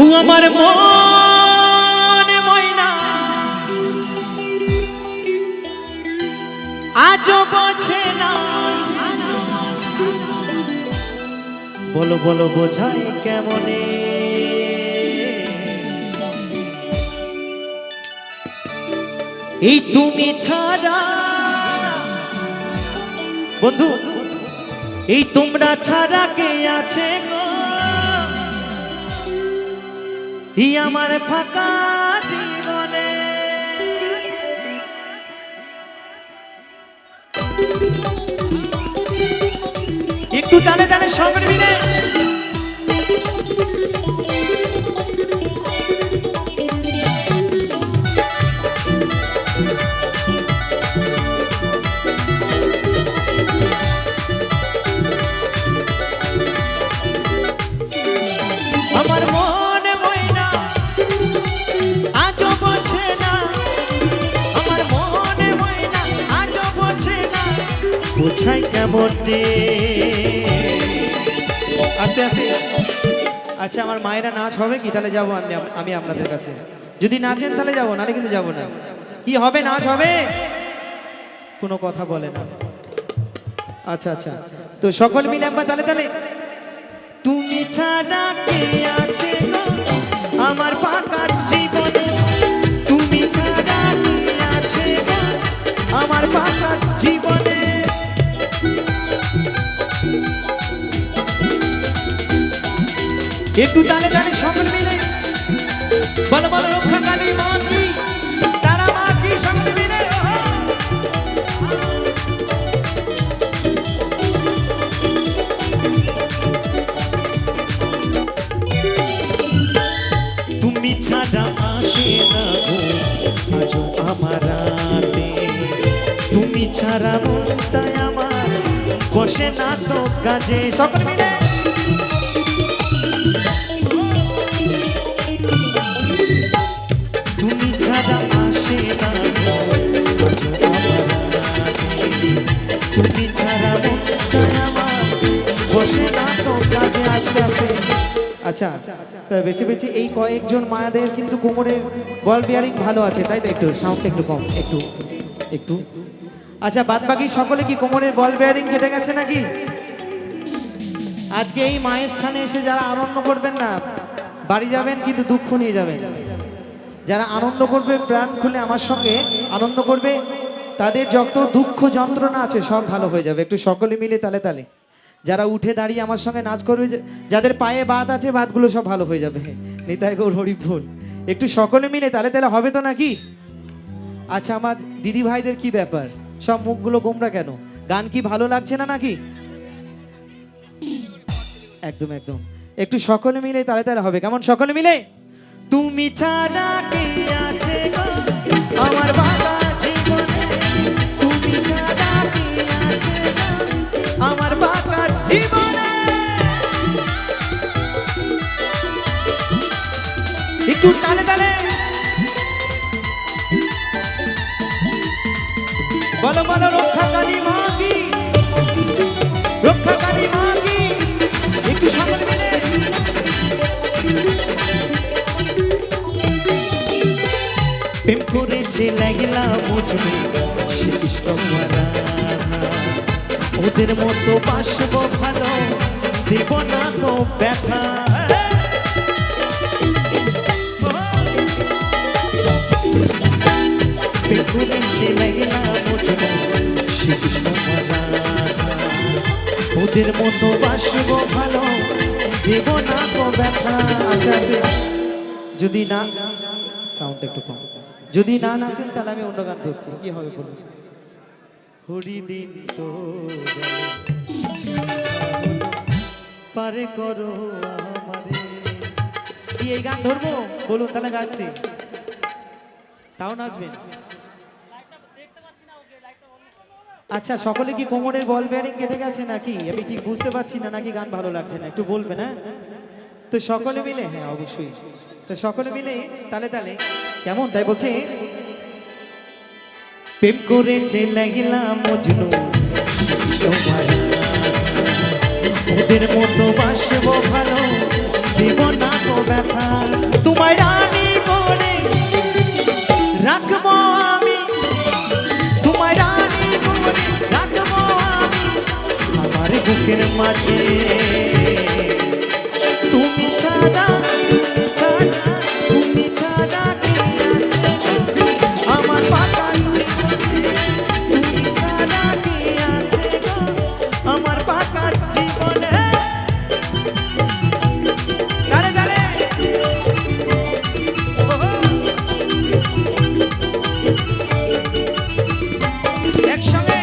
ও আমার মন ময়না আজও বোঝে না, বলো বলো বোঝাই কেমনে, এই তুমি ছাড়া বন্ধু, এই তোমরা ছাড়া কে আছে গো, এই আমার ফাঁকা জীবনে। একটু তালে তালে সবাই মিলে আমার মনে ময়না আজও বোঝে না, আমার মনে ময়না আজও বোঝে না, বোঝাই কেমন রে। আস্তে আস্তে। আচ্ছা আমার মায়েরা নাচ হবে কি? তাহলে যাবো আমি আপনাদের কাছে। যদি নাচেন তাহলে যাবো, নাহলে কিন্তু যাবো না। কি হবে? নাচ হবে? কোনো কথা বলে না। আচ্ছা আচ্ছা, তো সকল মিলে একবার তালে তালে। তুমি ছাড়া কে আছে গো আমার পাকার জীবনে, তুমি ছাড়া কে আছে গো আমার পাকার জীবনে। একটু তালে তালে সকল মিলে বলো বলো রক্ষা কালী মা কি, তারা মা কি, সকল মিলে তুমি ছাড়া আসে না গো আজও আমার রাতে, তুমি ছাড়া মনটাই আমার বসে না তো কাজে। সকল মিলে তুমি ছাড়া আসে না গো আজও আমার রাতে, তুমি ছাড়া মনটাই আমার বসে না তো কাজে। আস্তে আস্তে। আচ্ছা বেছে বেছে এই কয়েকজন মায়াদের কিন্তু কোমরের বল বিয়ারিং ভালো আছে, তাই তো? একটু সাউন্ডটা একটু কম, একটু একটু। আচ্ছা বাদ বাকি সকলে কি কোমরের বল বিয়ারিং কেটে গেছে নাকি? আজকে এই মায়ের স্থানে এসে যারা আনন্দ করবেন না, বাড়ি যাবেন কিন্তু দুঃখ নিয়ে যাবেন। যারা আনন্দ করবে, প্রাণ খুলে আমার সঙ্গে আনন্দ করবে, তাদের যত দুঃখ যন্ত্রণা আছে সব ভালো হয়ে যাবে। একটু সকলে মিলে তালে তালে। যারা উঠে দাঁড়িয়ে আমার সঙ্গে নাচ করবে, যাদের পায়ে বাত আছে বাতগুলো সব ভালো হয়ে যাবে। নিতাই গৌর হরিফুল। একটু সকলে মিলে তালে তালে হবে তো নাকি? আচ্ছা আমার দিদি ভাইদের কি ব্যাপার, সব মুখগুলো গোমরা কেন? গান কি ভালো লাগছে না নাকি? একদম একদম। একটু সকলে মিলে তালে তালে হবে, কেমন? সকলে মিলে তুমি ছাড়া কে আছে গো আমার বাবা জীবনে, তুমি ছাড়া কে আছে গো আমার বাবার জীবনে। একটু তালে তালে বলো বলো রক্ষা কালী মা কি, রক্ষা কালী মা কি। একটু সকল মিলে প্রেম করেছে লাগলা মুঝবে শ্রীকৃষ্ণ রাধা, ওদের মতো বাসবো ভালো, দেব না তো ব্যথা। প্রেম করেছে লাগলা মুঝবে শ্রীকৃষ্ণ রাধা, ওদের মতো বাসবো ভালো, দেব না তো ব্যথা। যদি না, সাউন্ড একটু কম, যদি না নাচেন তাহলে আমি অন্য গান ধরছি। কি হবে বলুন? হরি দিন তো পারে করো আমারে, কি এই গান ধরবো বলুন? তাহলে গাচ্ছি, তাও নাচবেন। আচ্ছা সকলে কি কোমরের বল বিয়ারিং কেটে গেছে নাকি? আমি ঠিক বুঝতে পারছি না, নাকি গান ভালো লাগছে না? একটু বলবেন। হ্যাঁ তো সকলে মিলে, হ্যাঁ অবশ্যই, তো সকলে মিলে তালে তালে। কেমন তাই বলছে? প্রেম করেছে লাগলা মজনু ওদের মতো বাসবো ভালো, দেব না গো ব্যথা। তোমায় রানী করে রাখবো আমি, তোমায় রানী করে রাখবো আমি আমার বুকের মাঝে। তুমি ছাড়া, তুমি ছাড়া, তুমি ছাড়া কে আছে আমার পাকা জীবনে? তুমি ছাড়া কে আছে গো আমার পাকা জীবনে? গানে গানে একসঙ্গে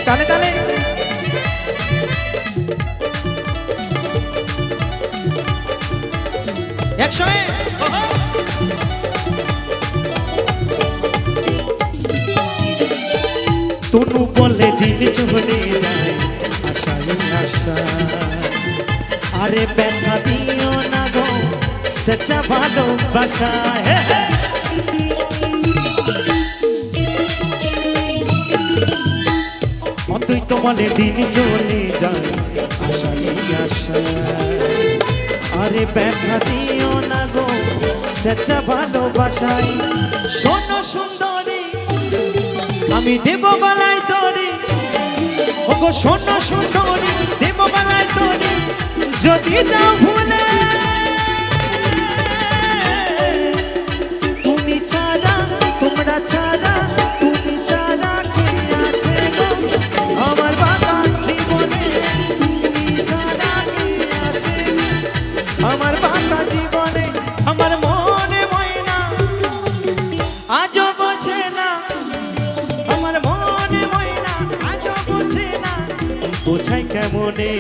তালে তালে একসঙ্গে তনু বলে দিন চলে যায় আশাই আশা, আরে ব্যথা দিও না গো সচ্চা ভালোবাসা। হে হে অতই তো বলে দিন চলে যায় আশাই আশা, আরে ব্যথা দিও না গো সচ্চা ভালোবাসায়। শোনো সুন্দরী আমি দেব গলায় দড়ি, ওগো শোনো সুন্দরী দেব গলায় দড়ি, যদি যাও ভুলে তুমি ছাড়া, তোমরা ছাড়া, তুমি ছাড়া কে আছে গো আমার বাবা জীবনে? তুমি ছাড়া কে আছে আমার বাবা জীবনে? আমার মনে ময়না আজও বোঝে না, আমার মনে ময়না আজও বোঝে না, বোঝাই কেমনে?